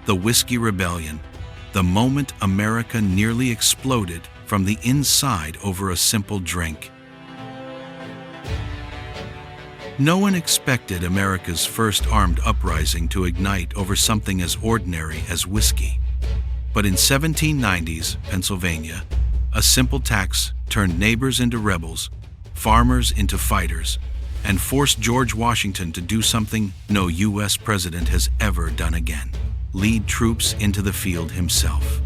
The Whiskey Rebellion, the moment America nearly exploded from the inside over a simple drink. No one expected America's first armed uprising to ignite over something as ordinary as whiskey. But in 1790s Pennsylvania, a simple tax turned neighbors into rebels, farmers into fighters, and forced George Washington to do something no U.S. president has ever done again: lead troops into the field himself.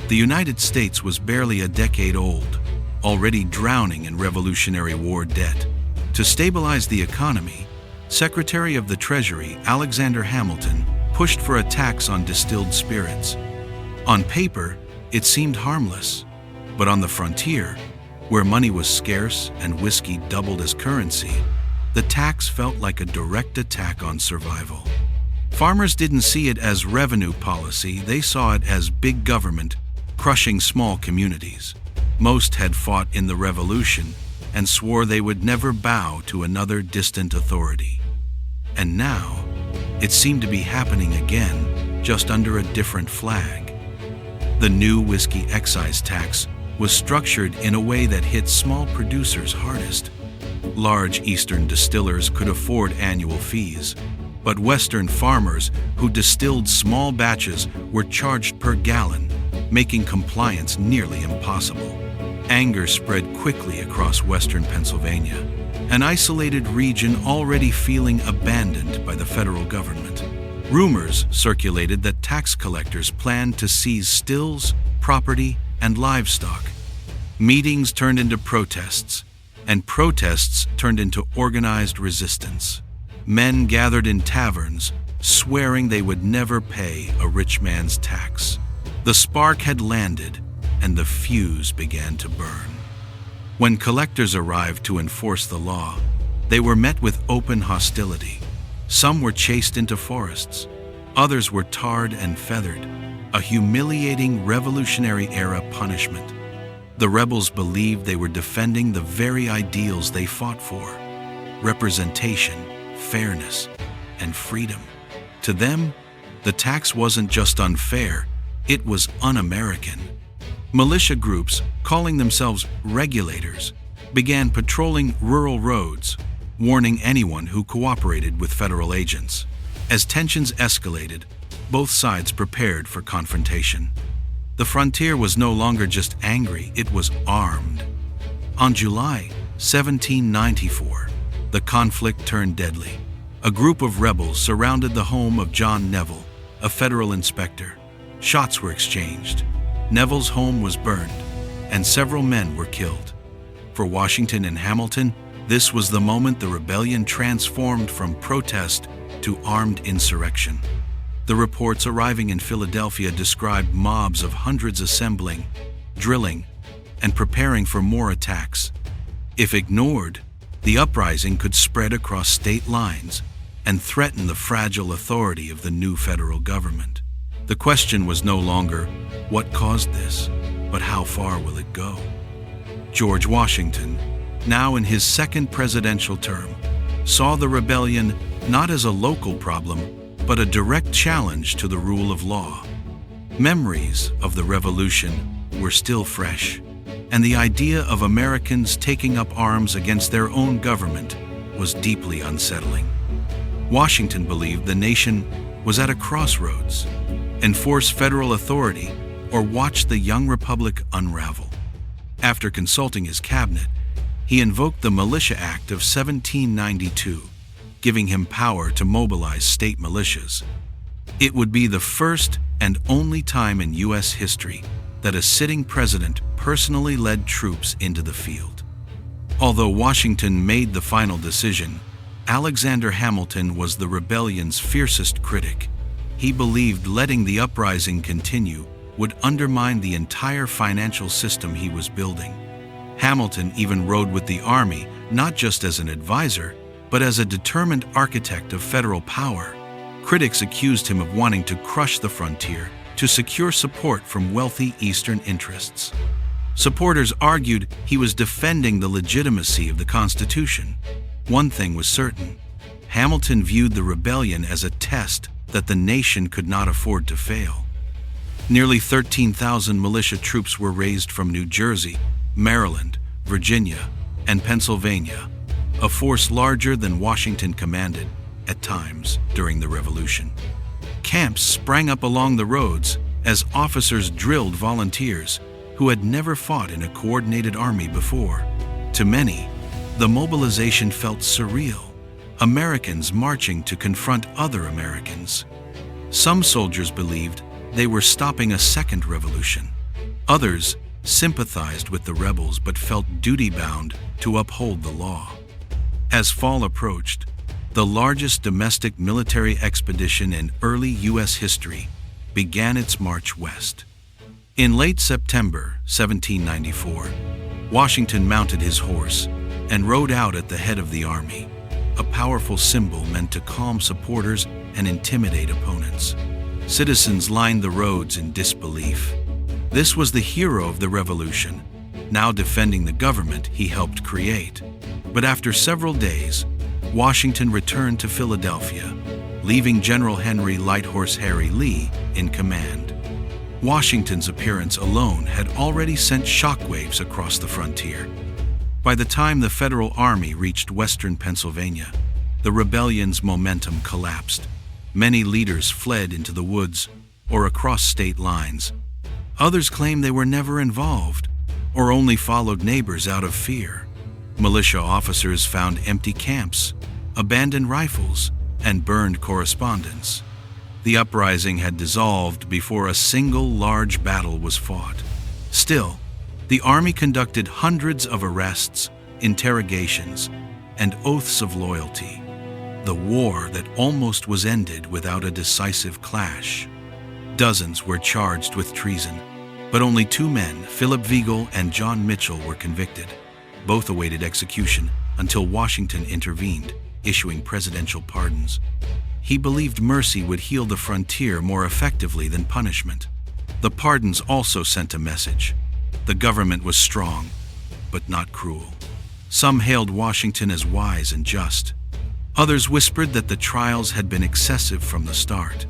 The United States was barely a decade old, already drowning in Revolutionary War debt. To stabilize the economy, Secretary of the Treasury Alexander Hamilton pushed for a tax on distilled spirits. On paper, it seemed harmless, but on the frontier, where money was scarce and whiskey doubled as currency, the tax felt like a direct attack on survival. Farmers didn't see it as revenue policy, they saw it as big government crushing small communities. Most had fought in the Revolution and swore they would never bow to another distant authority. And now, it seemed to be happening again, just under a different flag. The new whiskey excise tax was structured in a way that hit small producers hardest. Large Eastern distillers could afford annual fees, but Western farmers who distilled small batches were charged per gallon, making compliance nearly impossible. Anger spread quickly across Western Pennsylvania, an isolated region already feeling abandoned by the federal government. Rumors circulated that tax collectors planned to seize stills, property, and livestock. Meetings turned into protests, and protests turned into organized resistance. Men gathered in taverns, swearing they would never pay a rich man's tax. The spark had landed, and the fuse began to burn. When collectors arrived to enforce the law, they were met with open hostility. Some were chased into forests, others were tarred and feathered, a humiliating Revolutionary-era punishment. The rebels believed they were defending the very ideals they fought for: representation, fairness, and freedom. To them, the tax wasn't just unfair, it was un-American. Militia groups, calling themselves regulators, began patrolling rural roads, warning anyone who cooperated with federal agents. As tensions escalated, both sides prepared for confrontation. The frontier was no longer just angry, it was armed. On July 1794, the conflict turned deadly. A group of rebels surrounded the home of John Neville, a federal inspector. Shots were exchanged. Neville's home was burned, and several men were killed. For Washington and Hamilton, this was the moment the rebellion transformed from protest to armed insurrection. The reports arriving in Philadelphia described mobs of hundreds assembling, drilling, and preparing for more attacks. If ignored, the uprising could spread across state lines and threaten the fragile authority of the new federal government. The question was no longer, what caused this, but how far will it go? George Washington, now in his second presidential term, saw the rebellion not as a local problem, but a direct challenge to the rule of law. Memories of the revolution were still fresh, and the idea of Americans taking up arms against their own government was deeply unsettling. Washington believed the nation was at a crossroads: enforce federal authority or watch the young republic unravel. After consulting his cabinet, he invoked the Militia Act of 1792, giving him power to mobilize state militias. It would be the first and only time in U.S. history that a sitting president personally led troops into the field. Although Washington made the final decision, Alexander Hamilton was the rebellion's fiercest critic. He believed letting the uprising continue would undermine the entire financial system he was building. Hamilton even rode with the army, not just as an advisor, but as a determined architect of federal power. Critics accused him of wanting to crush the frontier to secure support from wealthy Eastern interests. Supporters argued he was defending the legitimacy of the Constitution. One thing was certain: Hamilton viewed the rebellion as a test that the nation could not afford to fail. Nearly 13,000 militia troops were raised from New Jersey, Maryland, Virginia, and Pennsylvania, a force larger than Washington commanded at times during the Revolution. Camps sprang up along the roads as officers drilled volunteers who had never fought in a coordinated army before. To many, the mobilization felt surreal. Americans marching to confront other Americans. Some soldiers believed they were stopping a second revolution. Others sympathized with the rebels but felt duty-bound to uphold the law. As fall approached, the largest domestic military expedition in early U.S. history began its march west. In late September 1794, Washington mounted his horse and rode out at the head of the army, a powerful symbol meant to calm supporters and intimidate opponents. Citizens lined the roads in disbelief. This was the hero of the Revolution, now defending the government he helped create. But after several days, Washington returned to Philadelphia, leaving General Henry Light Horse Harry Lee in command. Washington's appearance alone had already sent shockwaves across the frontier. By the time the Federal Army reached western Pennsylvania, the rebellion's momentum collapsed. Many leaders fled into the woods or across state lines. Others claimed they were never involved or only followed neighbors out of fear. Militia officers found empty camps, abandoned rifles, and burned correspondence. The uprising had dissolved before a single large battle was fought. Still, the army conducted hundreds of arrests, interrogations, and oaths of loyalty. The war that almost was ended without a decisive clash. Dozens were charged with treason, but only two men, Philip Vigil and John Mitchell, were convicted. Both awaited execution until Washington intervened, issuing presidential pardons. He believed mercy would heal the frontier more effectively than punishment. The pardons also sent a message. The government was strong, but not cruel. Some hailed Washington as wise and just. Others whispered that the trials had been excessive from the start.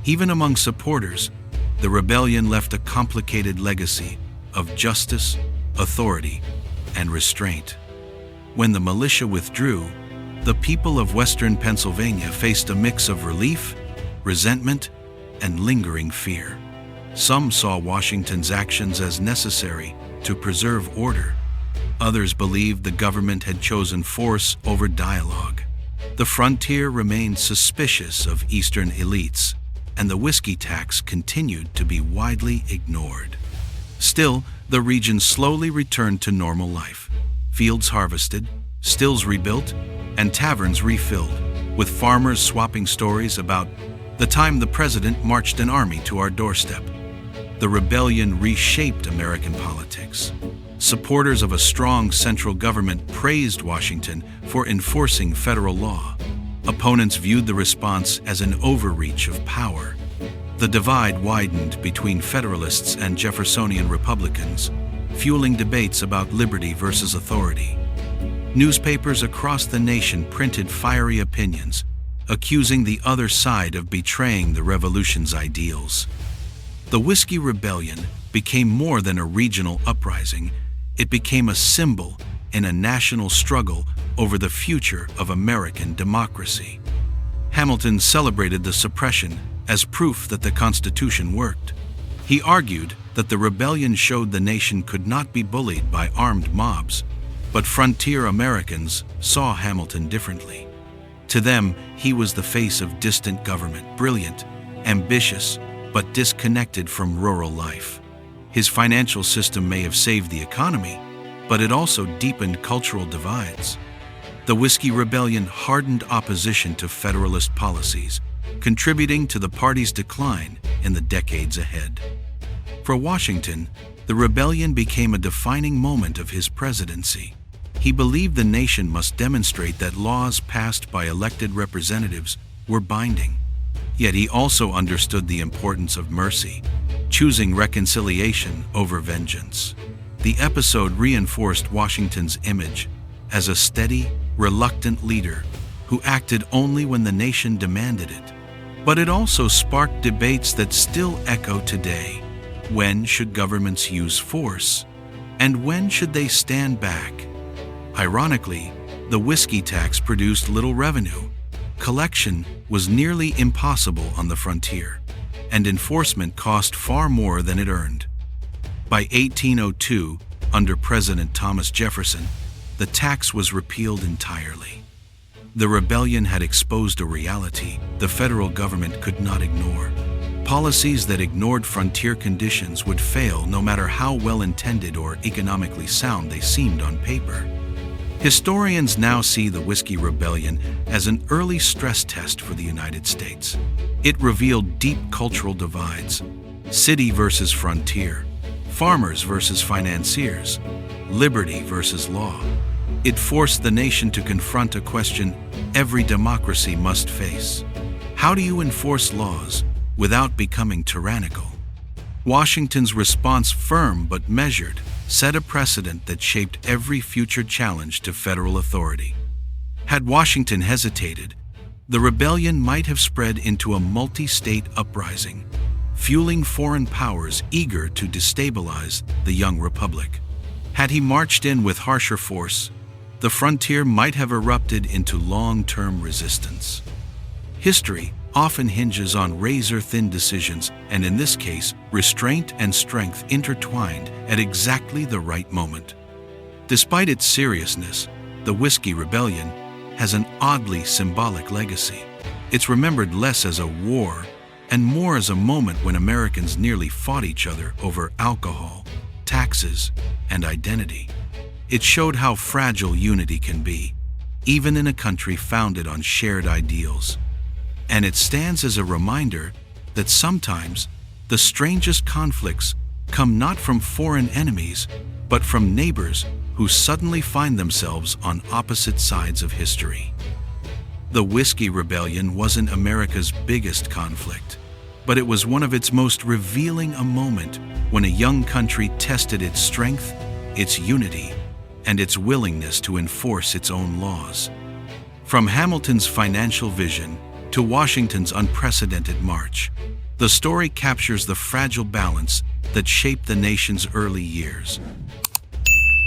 Even among supporters, the rebellion left a complicated legacy of justice, authority, and restraint. When the militia withdrew, the people of western Pennsylvania faced a mix of relief, resentment, and lingering fear. Some saw Washington's actions as necessary to preserve order. Others believed the government had chosen force over dialogue. The frontier remained suspicious of Eastern elites, and the whiskey tax continued to be widely ignored. Still, the region slowly returned to normal life. Fields harvested, stills rebuilt, and taverns refilled, with farmers swapping stories about the time the president marched an army to our doorstep. The rebellion reshaped American politics. Supporters of a strong central government praised Washington for enforcing federal law. Opponents viewed the response as an overreach of power. The divide widened between Federalists and Jeffersonian Republicans, fueling debates about liberty versus authority. Newspapers across the nation printed fiery opinions, accusing the other side of betraying the revolution's ideals. The Whiskey Rebellion became more than a regional uprising. It became a symbol in a national struggle over the future of American democracy. Hamilton celebrated the suppression as proof that the Constitution worked. He argued that the rebellion showed the nation could not be bullied by armed mobs, but frontier Americans saw Hamilton differently. To them, he was the face of distant government, brilliant, ambitious, but disconnected from rural life. His financial system may have saved the economy, but it also deepened cultural divides. The Whiskey Rebellion hardened opposition to Federalist policies, contributing to the party's decline in the decades ahead. For Washington, the rebellion became a defining moment of his presidency. He believed the nation must demonstrate that laws passed by elected representatives were binding. Yet he also understood the importance of mercy, choosing reconciliation over vengeance. The episode reinforced Washington's image as a steady, reluctant leader who acted only when the nation demanded it. But it also sparked debates that still echo today. When should governments use force? And when should they stand back? Ironically, the whiskey tax produced little revenue. Collection was nearly impossible on the frontier, and enforcement cost far more than it earned. By 1802, under President Thomas Jefferson, the tax was repealed entirely. The rebellion had exposed a reality the federal government could not ignore. Policies that ignored frontier conditions would fail no matter how well-intended or economically sound they seemed on paper. Historians now see the Whiskey Rebellion as an early stress test for the United States. It revealed deep cultural divides: city versus frontier, farmers versus financiers, liberty versus law. It forced the nation to confront a question every democracy must face: how do you enforce laws without becoming tyrannical? Washington's response, firm but measured, set a precedent that shaped every future challenge to federal authority. Had Washington hesitated, the rebellion might have spread into a multi-state uprising, fueling foreign powers eager to destabilize the young republic. Had he marched in with harsher force, the frontier might have erupted into long-term resistance. History often hinges on razor-thin decisions, and in this case, restraint and strength intertwined at exactly the right moment. Despite its seriousness, the Whiskey Rebellion has an oddly symbolic legacy. It's remembered less as a war and more as a moment when Americans nearly fought each other over alcohol, taxes, and identity. It showed how fragile unity can be, even in a country founded on shared ideals. And it stands as a reminder that sometimes the strangest conflicts come not from foreign enemies, but from neighbors who suddenly find themselves on opposite sides of history. The Whiskey Rebellion wasn't America's biggest conflict, but it was one of its most revealing, a moment when a young country tested its strength, its unity, and its willingness to enforce its own laws. From Hamilton's financial vision to Washington's unprecedented march, the story captures the fragile balance that shaped the nation's early years.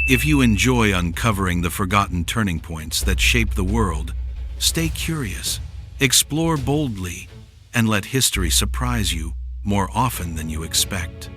If you enjoy uncovering the forgotten turning points that shape the world, stay curious, explore boldly, and let history surprise you more often than you expect.